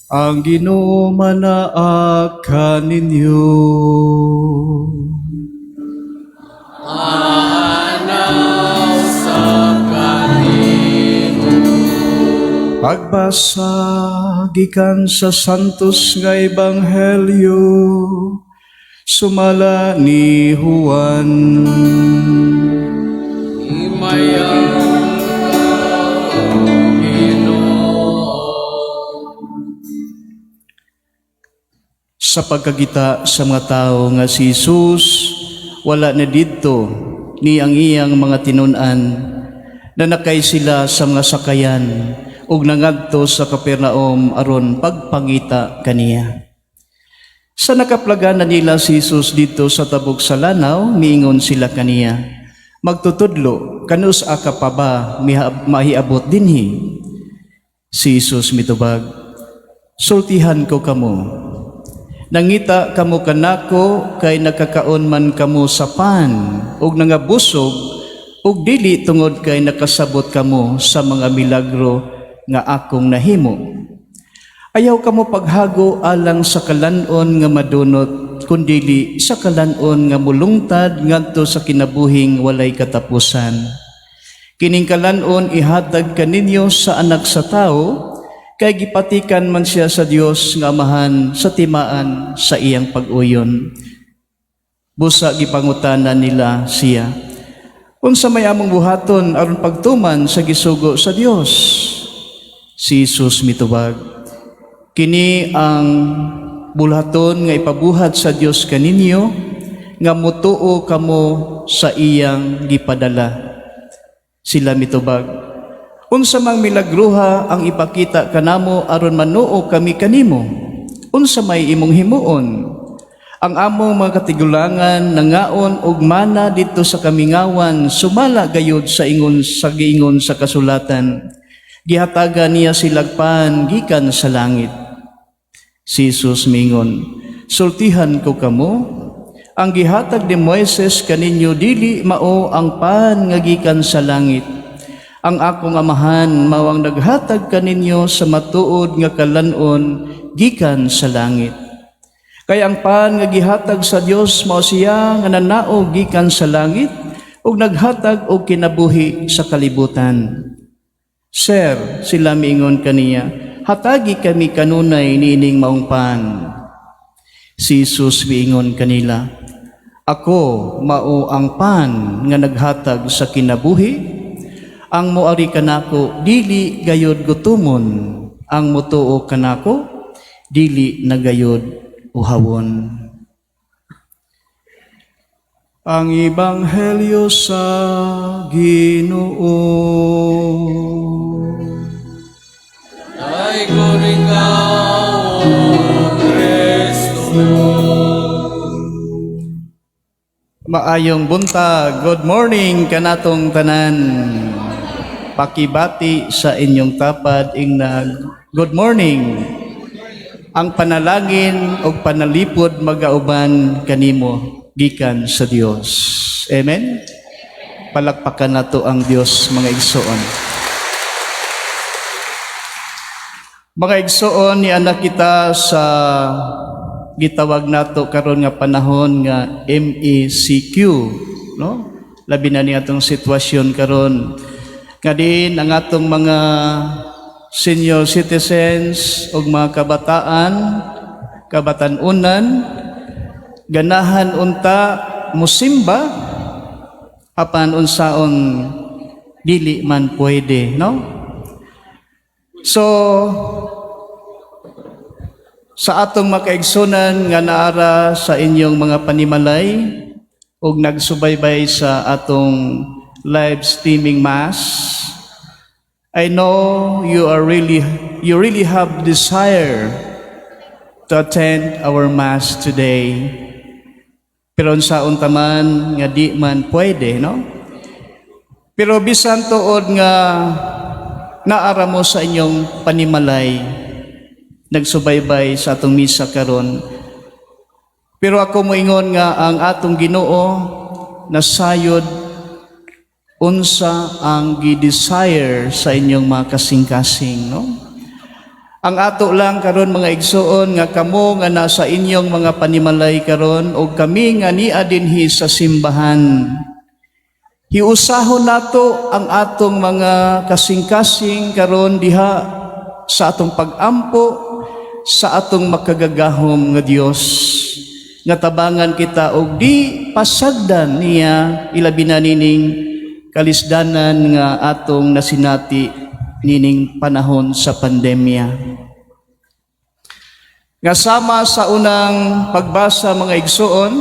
Ang Ginoo manaak kaninyo. Anaw sa kanimo. Pagbasa gikan sa santos nga ebanghelyo sumala ni Juan. Himayan ka, Ginoo. Sa pagkagita sa mga tao nga si Jesus wala na didto ni ang iyang mga tinun-an, nanakay sila sa mga sakayan ug nangadto sa Capernaum aron pagpangita kaniya. Sa nakaplaganan nila si Jesus dito sa tabok sa lanaw, miingon sila kaniya, magtutudlo, kanus aka pa ba mahiabot dinhi? Si Jesus mitubag, sultihan ko kamo. Nangita kamo kanako kay nakakaon man kamo sa pan ug nangabusog ug dili tungod kay nakasabot kamo sa mga milagro nga akong nahimo. Ayaw kamo paghago alang sa kalanon nga madunot kundili sa kalanon nga mulungtad ngadto sa kinabuhing walay katapusan. Kining kalanon ihatag kaninyo sa anak sa tao kay gipatikan man siya sa Dios nga Amahan sa timaan sa iyang pag-uyon. Busa gipangutanan nila siya, unsa may among buhaton aron pagtuman sa gisugo sa Dios? Si Jesus mitubag, kini ang bulhaton nga ipabuhat sa Dios kaninyo nga mutuo kamo sa iyang gipadala. Sila mitubag, unsa mang milagruha ang ipakita kanamo aron manuo kami kanimo? Unsa may imong himuon? Ang among mga katigulangan nangaon og mana dito sa kamingawan sumala gayud sa ingon sa giingon sa kasulatan. Gihatagan niya silagpan gikan sa langit. Si Jesus mingon, sultihan ko kamo, ang gihatag ni Moises kaninyo dili mao ang pan nga gikan sa langit. Ang akong Amahan mawang naghatag kaninyo sa matuod nga kalanon gikan sa langit. Kay ang pan nga gihatag sa Dios mao siya nga nanao gikan sa langit ug naghatag og kinabuhi sa kalibutan. Sir, sila miingon kaniya, hatagi kami kanunay niining maong pan. Si Jesus miingon kanila, ako mao ang pan nga naghatag sa kinabuhi. Ang moari kanako dili gayod gutumon, ang mutuo kanako dili nagayod uhawon. Ang ebanghelyo sa Ginoo. Ay glorikaw, O Kristo. Maayong buntag, good morning kanatong tanan. Pakibati sa inyong tapad ingna good morning. Ang panalangin o panalipod magauban kanimo gikan sa Dios. Amen. Palakpakan nato ang Dios mga igsoon. Mga igsoon ni anak kita sa gitawag nato karon nga panahon nga MECQ, no? labi na ni atong sitwasyon karon. Nga din ang atong mga senior citizens ug mga kabataan, kabatanunan, ganahan unta musimba apan unsaon dili man pwede, no? So sa atong makaigsunan nga naara sa inyong mga panimalay ug nagsubaybay sa atong live streaming mass, I know you really have desire to attend our mass today. Pero unsaon taman nga di man pwede, no? Pero bisan tuod nga naara mo sa inyong panimalay, nagsubaybay sa atong misa karon. Pero ako moingon nga ang atong Ginoo nasayod unsa ang gi-desire sa inyong mga kasing-kasing, no? Ang ato lang karon mga igsoon nga kamo nga nasa inyong mga panimalay karon o kami nga niya dinhi sa simbahan. Hiusahon nato ang atong mga kasing-kasing karon diha sa atong pag-ampo sa atong makagagahom nga Dios, nga tabangan kita og di pasagdan niya ilabi na nining kalisdanan nga atong nasinati nining panahon sa pandemya. Nga sama sa unang pagbasa mga igsoon,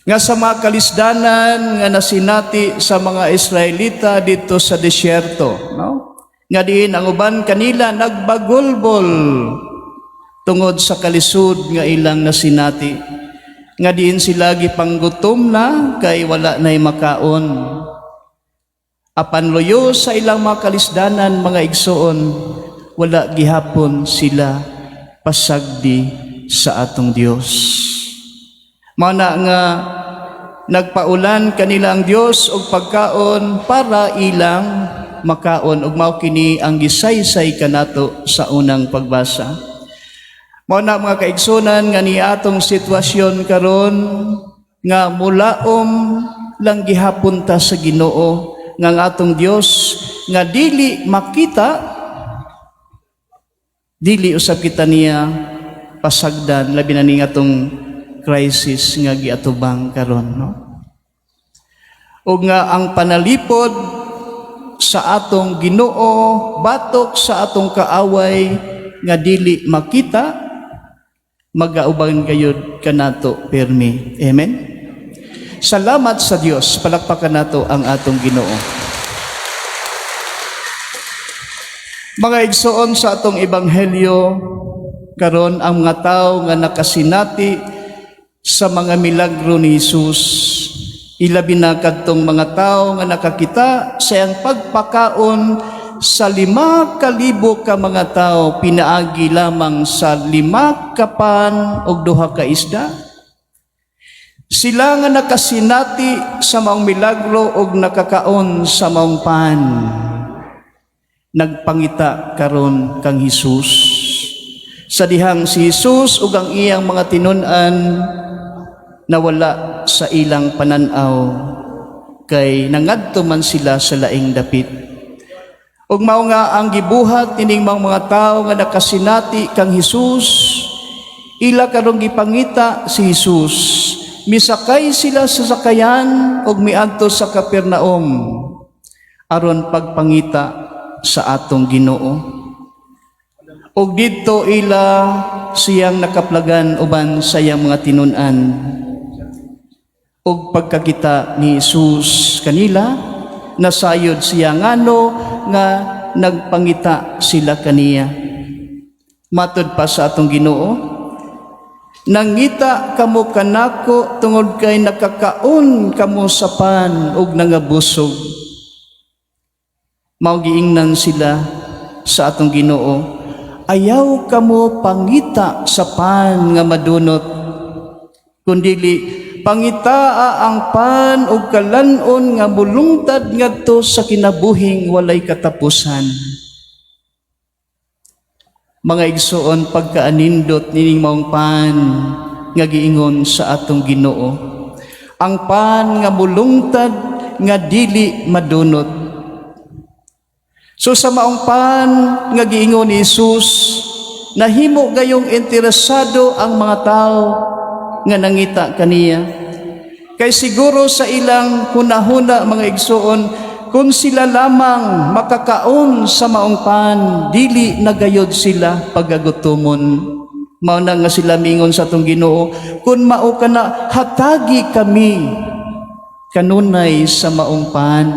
nga sa mga kalisdanan nga nasinati sa mga Israelita dito sa desyerto, no? Nga diin ang uban kanila nagbagulbol tungod sa kalisod nga ilang nasinati. Nga diin sila gipanggutom na kay wala na'y makaon. Apan loyo sa ilang mga kalisdanan mga igsoon, wala gihapon sila pasagdi sa atong Dios. Mana nga nagpaulan kanila ang Dios og pagkaon para ilang makaon, ug mao kini ang gisaysay kanato sa unang pagbasa. Mao na mga kaigsunan nga ni atong sitwasyon karon nga mulaom lang gihapon ta sa Ginoo nga ang atong Dios nga dili makita, dili usab kita niya pasagdan labi na ning atong crisis nga giatubang karon, no? O nga ang panalipod sa atong Ginoo batok sa atong kaaway nga dili makita, magauban kayod kanato permi. Amen. Salamat sa Dios. Palakpakan nato ang atong Ginoo. Mga igsoon sa atong ebanghelyo karon, ang mga tawo nga nakasinati sa mga milagro ni Hesus, ilabi na kadtong mga tao nga nakakita sa iyang pagpakaon sa 5,000 ka mga tao, pinaagi lamang sa 5 kapan og 2 ka isda. Sila nga nakasinati sa maong milagro og nakakaon sa maong pan, nagpangita karon kang Hesus. Sa dihang si Hesus ug ang iyang mga tinun-an nawala sa ilang pananaw, kay nangadto man sila sa laing dapit. Ug mao nga ang gibuhat ining mga tawo nga nakasinati kang Hesus, ila karong gipangita si Hesus. Misakay sila sa sakayan ug miadto sa Capernaum aron pagpangita sa atong Ginoo. Ug didto ila siyang nakaplagan uban sa iyang mga tinun-an. Og pagkakita ni Jesus kanila, nasayod siya ngano nga nagpangita sila kaniya. Matod pa sa atong Ginoo, nangita kamo kanako tungod kay nakakaon kamo sa pan ug nangabusog. Mao giingnan sila sa atong Ginoo, ayaw kamo pangita sa pan nga madunot, kundili pangitaa ang pan ug kalan-on nga mulungtad ngadto sa kinabuhing walay katapusan. Mga igsoon, pagkaanindot nining maong pan nga giingon sa atong Ginoo, ang pan nga mulungtad nga dili madunot. So sa maong pan nga giingon ni Jesus, nahimo gayong interesado ang mga tao nga nangita kaniya. Kay siguro sa ilang hunahuna mga igsoon, kung sila lamang makakaon sa maong pan, dili nagayod sila pagagutomon. Mao na nga sila mingon sa atong Ginoo, kun mao kana hatagi kami kanunay sa maong pan.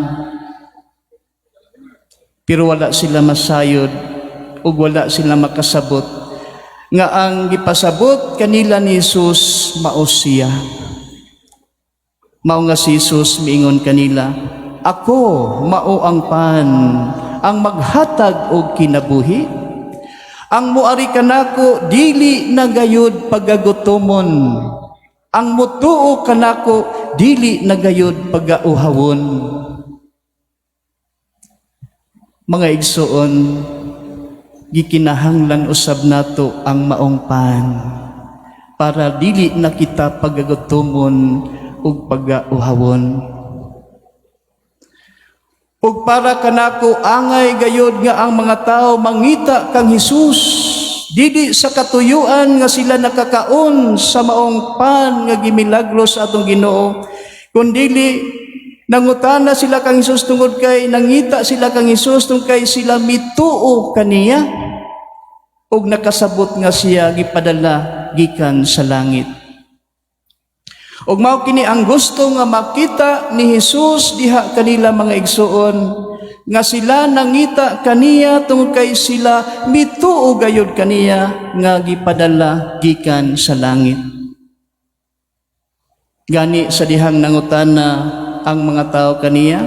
Pero wala sila masayod ug wala sila makasabot nga ang gipasabot kanila ni Jesus mao siya. Mao nga si Jesus miingon kanila, ako mao ang pan, ang maghatag og kinabuhi. Ang muari kanako dili nagayod pagagutomon. Ang mutuo kanako dili nagayod pagauhawon. Mga igsoon, gikinahanglan usab nato ang maong pan para dili na kita pagagutomon ug pagauhawon. Ug para kanako angay gayud nga ang mga tao mangita kang Hesus, dili sa katuyuan nga sila nakakaon sa maong pan nga gimilagro sa atong Ginoo, kundili nangutana sila kang Hesus tungod kay nangita sila kang Hesus tungod kay sila mituo kaniya ug nakasabot nga siya gipadala gikan sa langit. Ug mao kini ang gusto nga makita ni Jesus diha kanila mga igsoon, nga sila nangita kaniya tungod kay sila mituo gayud kaniya nga gipadala gikan sa langit. Gani sa dihang nangutana ang mga tao kaniya,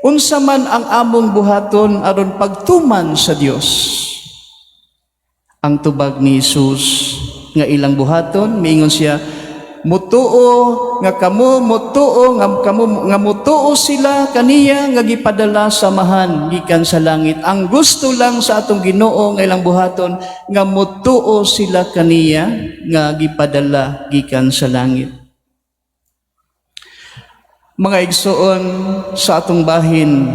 unsa man ang among buhaton aron pagtuman sa Dios? Ang tubag ni Jesus nga ilang buhaton, miingon siya, mutuo nga kamo mutuo nga mutuo sila kaniya nga gipadala samahan gikan sa langit. Ang gusto lang sa atong Ginoo nga ilang buhaton nga mutuo sila kaniya nga gipadala gikan sa langit. Mga igsoon sa atong bahin,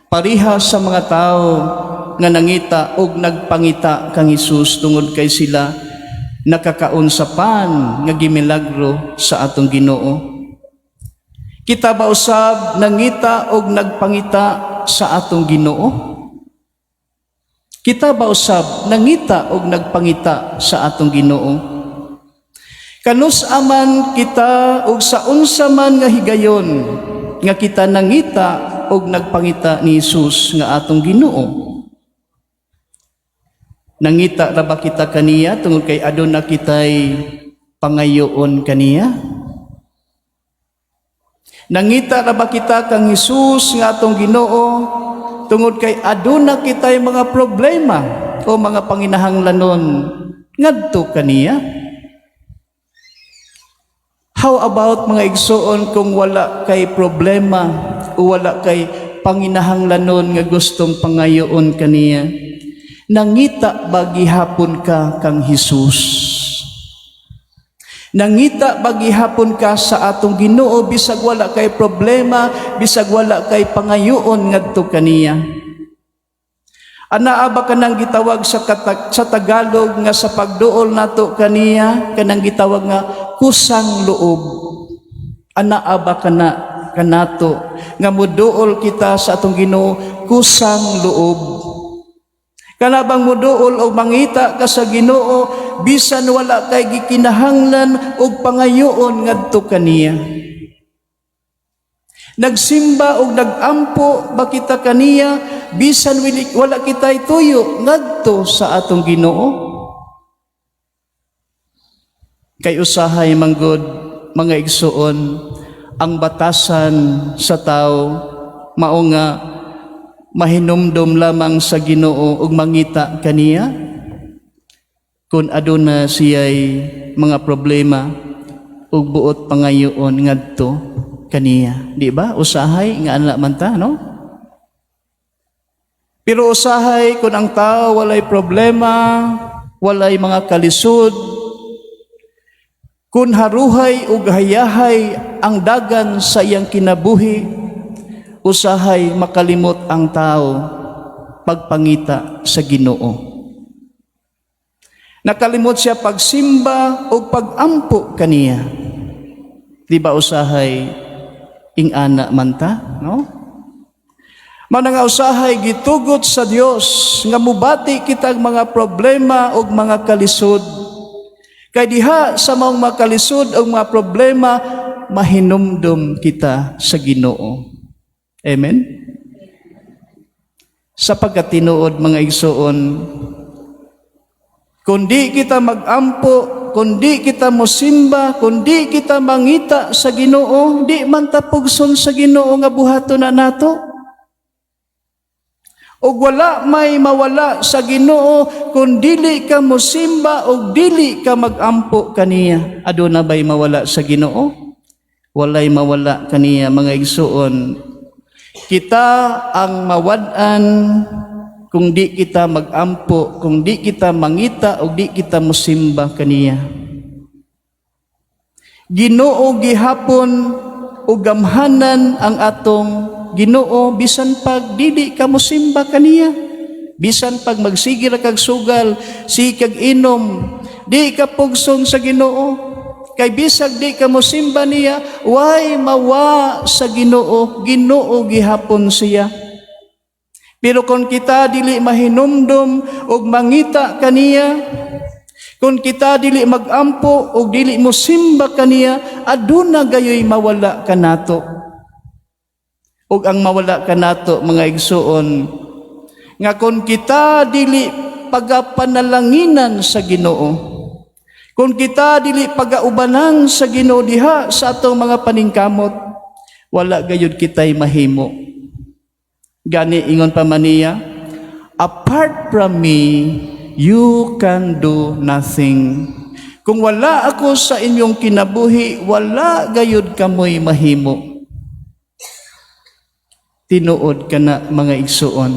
parihas sa mga tao nga nangita ug nagpangita kang Hesus tungod kay sila nakakaon sa pan nga gimilagro sa atong Ginoo. Kita ba usab nangita og nagpangita sa atong Ginoo? Kita ba usab nangita og nagpangita sa atong Ginoo? Kanus-aman kita og sa unsa man nga higayon nga kita nangita og nagpangita ni Jesus nga atong Ginoo. Nangita ra ba kita kaniya tungod kay aduna kitay pangayoon kaniya? Nangita ra ba kita kang Hesus nga atong Ginoo tungod kay aduna kitay mga problema o mga panginahanglanon ngadto kaniya? How about mga igsoon kung wala kay problema o wala kay panginahanglanon nga gustong pangayoon kaniya? Nangita ba gihapon ka kang Hesus? Nangita ba gihapon ka sa atong Ginoo bisag wala kay problema, bisag wala kay pangayoon ngadto kaniya? Anaa ba kanang gitawag sa Tagalog nga sa pagduol nato kaniya kanang gitawag nga kusang loob? Anaa ba kanato nga muduol kita sa atong Ginoo kusang loob? Kanabang muduol o mangita ka sa Ginoo bisan wala kay gikinahanglan og pangayoon ngadto kaniya? Nagsimba og nagampo ba kita kaniya bisan wala kitay tuyo ngadto sa atong Ginoo? Kay usahay manggod mga igsoon, ang batasan sa tao mao nga mahinumdom lamang sa Ginoo ug mangita kaniya kun aduna siya'y mga problema ug buot pangayoon ngadto kaniya. Di ba? Usahay nga ana man ta, no? Pero usahay kun ang tao walay problema, walay mga kalisod, Kun haruhay ug hayahay ang dagan sa iyang kinabuhi, usahay makalimot ang tao pagpangita sa Ginoo. Nakalimot siya pagsimba o pagampo kaniya. Di ba usahay ingana man ta, no? Mananga usahay gitugot sa Dios nga mubati kitag mga problema o mga kalisod. Kay diha sa maong makalisod o mga problema, mahinumdum kita sa Ginoo. Amen? Sapagkat tinuod mga igsoon, kundi kita magampo, kundi kita mosimba, kundi kita mangita sa Ginoo, di man tapugson sa Ginoo nga buhaton na nato. O wala may mawala sa Ginoo kung dili ka mosimba o dili ka magampo kaniya. Aduna ba'y mawala sa Ginoo? Walay mawala kaniya mga igsoon. Kita ang mawad-an kung di kita magampo, kung di kita mangita o di kita mosimba kaniya. Ginoo gihapon o gamhanan ang atong Ginoo bisan pag dili ka mosimba kaniya, bisan pag magsigir kag sugal, sikag inom, di ka pugson sa Ginoo, kay bisag di ka mosimba niya, way mawa sa Ginoo, Ginoo gihapon siya. Pero kung kita dili mahinumdum og mangita kaniya, kung kita dili magampo og dili mosimba kaniya, aduna gayoy mawala kanato. Ug ang mawala kanato mga igsuon nga kung kita dili pagapanalanginan sa Ginoo, kung kita dili pagaubanan sa Ginoo diha sa atong mga paningkamot, wala gayud kitay mahimo. Gani ingon pa man niya, apart from me you can do nothing. Kung wala ako sa inyong kinabuhi, wala gayud kamoy mahimo. Tinuod ka na mga igsuon.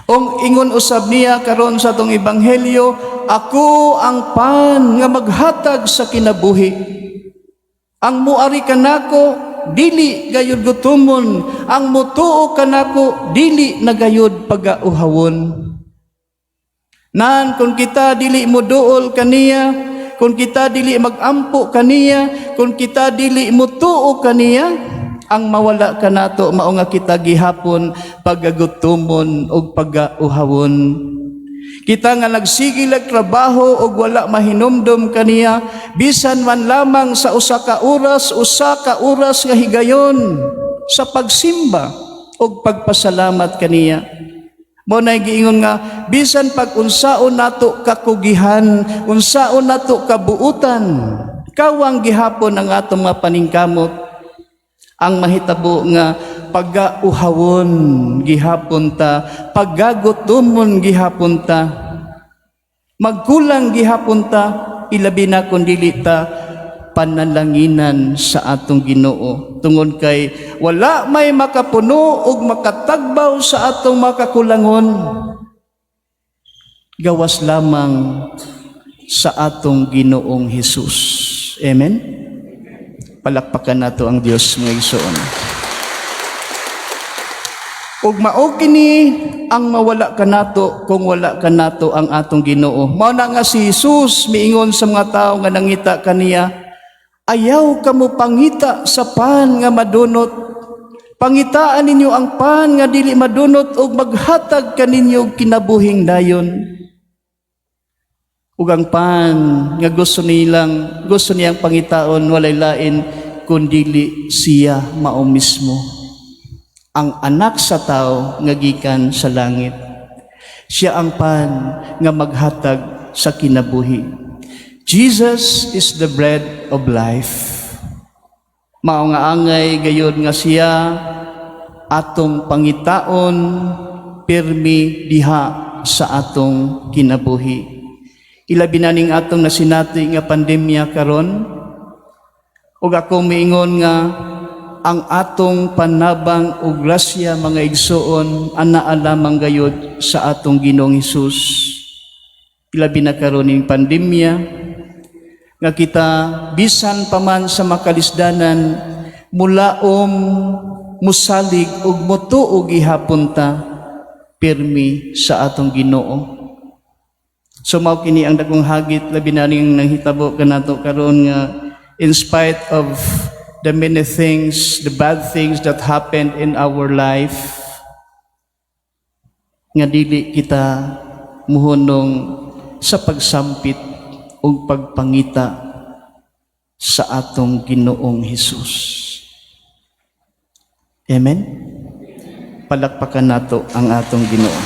Ong ingon usab niya karon sa tong ebanghelyo, ako ang pan nga maghatag sa kinabuhi. Ang muari kanako dili gayud gutumon, ang mutuo kanako dili na gayud pagauhawon. Nan kung kita dili moduol kaniya, kung kita dili magampo kaniya, kung kita dili mutuo kaniya, ang mawala kanato mao nga kita gihapon pagagutomon og pagauhawon. Kita nga nagsigil og trabaho og wala mahinumdum kaniya, bisan man lamang sa usa ka oras nga higayon sa pagsimba og pagpasalamat kaniya. Mao nay giingon nga bisan pag unsaon nato kakugihan, unsaon nato kabuutan, kawang gihapon ang atong mga paningkamot. Ang mahitabo nga pagauhawon gihapon ta, pagagutomon gihapon ta, magkulang gihapon ta, ilabi na kun dili ta panalanginan sa atong Ginoo. Tungod kay wala may makapuno ug makatagbaw sa atong makakulangon, gawas lamang sa atong Ginoong Hesus. Amen. Palakpakan nato ang Dios mga igsoon. Ug mao kini ang mawala kanato kung wala kanato ang atong Ginoo. Mao na nga si Jesus miingon sa mga tawo nga nangita kaniya, ayaw kamo pangita sa pan nga madunot. Pangitaan ninyo ang pan nga dili madunot ug maghatag kaninyo kinabuhing dayon. Ug ang pan nga gusto niyang pangitaon walay lain kundili siya mao mismo, ang anak sa tao nga gikan sa langit. Siya ang pan nga maghatag sa kinabuhi. Jesus is the bread of life. Mao nga angay gayud nga siya atong pangitaon pirmi diha sa atong kinabuhi. Ilabi na ning atong nasinati nga pandemya karon, ug ako miingon nga ang atong panabang ug grasya mga igsoon anaa lamang gayud sa atong Ginoong Hesus. Ilabi na karon ning pandemya nga kita bisan pa man sa makalisdanan mulaom musalig ug motuog gihapon ta pirmi sa atong Ginoo. So mao kini ang dagong hagit labi na ning nanghitabo kanato karon nga in spite of the many things, the bad things that happened in our life, nga dili kita muhunong sa pagsampit o pagpangita sa atong Ginoong Hesus. Amen? Palakpakan nato ang atong Ginoo.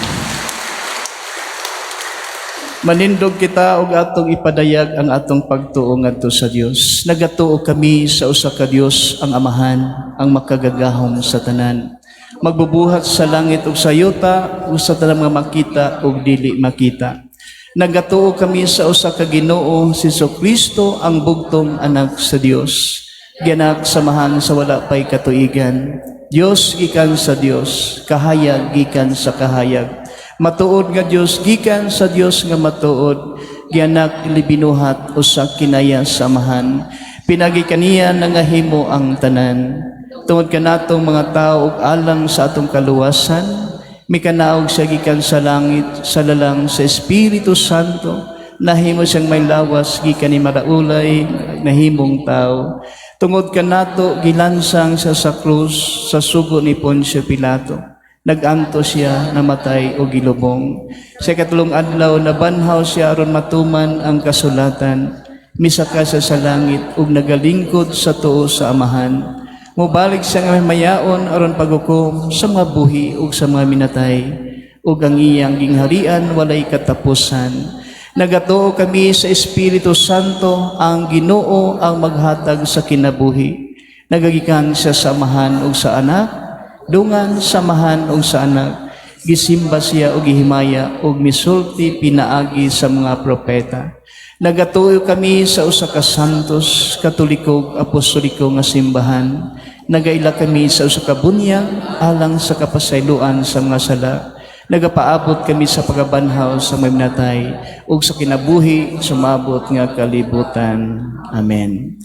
Manindog kita og atong ipadayag ang atong pagtuo ngadto sa Dios. Nagatuo kami sa usa ka Dios, ang Amahan, ang makagagahom sa tanan. Magbubuhat sa langit ug sa yuta ug sa tanang mga makita ug dili makita. Nagatuo kami sa usa ka Ginoo, si Jesucristo, ang bugtong anak sa Dios. Gianak samahan sa wala pay katuigan. Dios gikan sa Dios, kahayag gikan sa kahayag. Matuod nga Dios gikan sa Dios nga matuod, gianak libinuhat usa kinaya samahan. Pinagi kaniya nangahimo ang tanan. Tungod kanatong mga tao ug alang sa atong kaluwasan, mikanaog sa gikan sa langit, sa lalang sa Espiritu Santo, nahimo siyang may lawas gikan ni maraulay nahimong tao. Tungod kanato gilansang siya sa krus sa sugo ni Poncio Pilato. Naganto siya, namatay o gilubong. Sa katulong adlaw, nabanhaw siya aron matuman ang kasulatan. Misaka siya sa langit ug nagalingkod sa tuo sa Amahan. Mubalik siya nga mayaon aron paghukom sa mga buhi ug sa mga minatay. Ug ang iyang gingharian walay katapusan. Nagatuo kami sa Espiritu Santo, ang Ginoo ang maghatag sa kinabuhi. Nagagikan siya sa Amahan ug sa Anak, dungan samahan og sa Anak, gisimba siya og gihimaya og misulti pinaagi sa mga propeta. Nagatuo kami sa usa ka santos, katoliko, apostoliko nga simbahan. Nagaila kami sa usa ka bunyag alang sa kapasayloan sa mga sala. Nagapaabot kami sa pagabanhaw sa mga minatay ug sa kinabuhi sumabot nga kalibutan. Amen.